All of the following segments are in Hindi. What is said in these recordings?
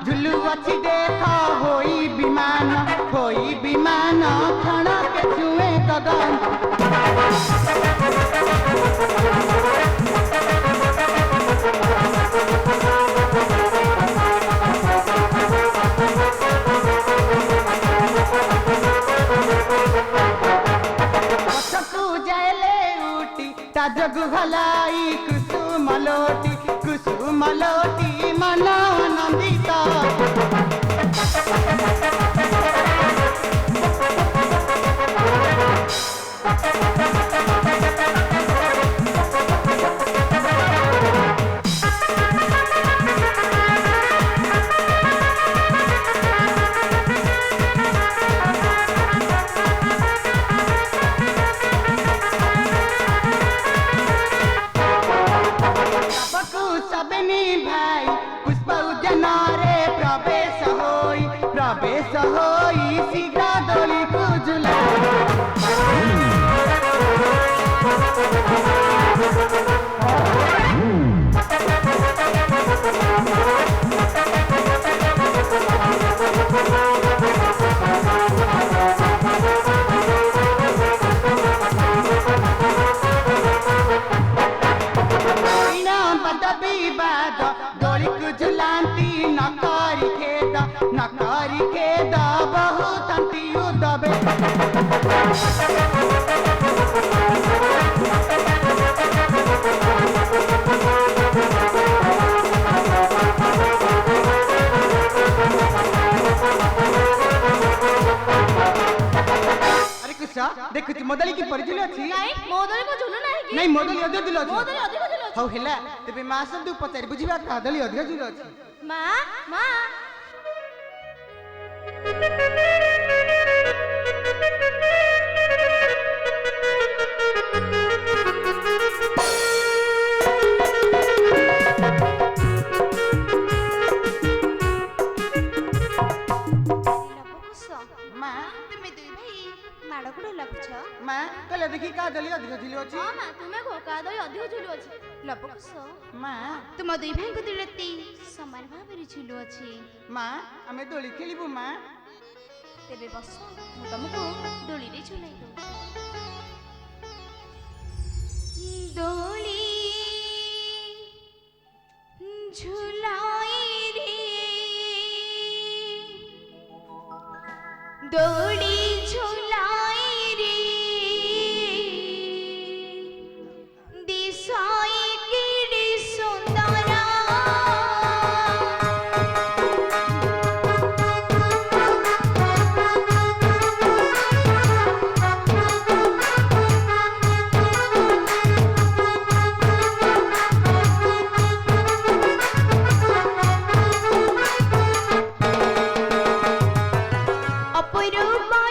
झुलू अच्छी देखा होई विमान क्षण के छुए गगन जगु भलाई कुसुम लोटी मन आनंदित भाई पुष्प उद्यान रे प्रवेश होई शीघ्र दोली कुजुला दोली कुजुलांती नकारी खेद बहुत दबे देखु मोदली की परिचय अछि नहीं मोदली को झुलु नहीं कि नहीं मोदली अधिक झुलु अछि मोदली अधिक झुलु अछि हौ हेला तेबे मां सब दु पचारि बुझिबा कादली अधिक झुलु अछि मां मां कले देखि कादली अधिक झुलु अछि हां मां तुमे को कादली अधिक झुलु अछि लपकुस मां तुम दुई भाई को दिलती समान भाबरे झुलु अछि मां हमें दोली खेलिबु मां तेबे बस मु तुमको दोली रे झुलाई दो दोली झुलाई रे दोली झुलाई रे दिसाई किड़ी सुंदरा अपरूपा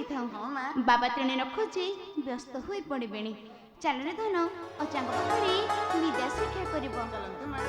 ଯାଇଥାଉ। ହଁ ମା। ବାବା ତେଣେ ନ ଖୋଜି ବ୍ୟସ୍ତ ହୋଇ ପଡ଼ିବେଣି। ଚାଲରେ ଧନ ଅଚାଙ୍କ ପାଖରେ ବିଦ୍ୟା ଶିକ୍ଷା କରିବ। ଚାଲନ୍ତୁ ମା।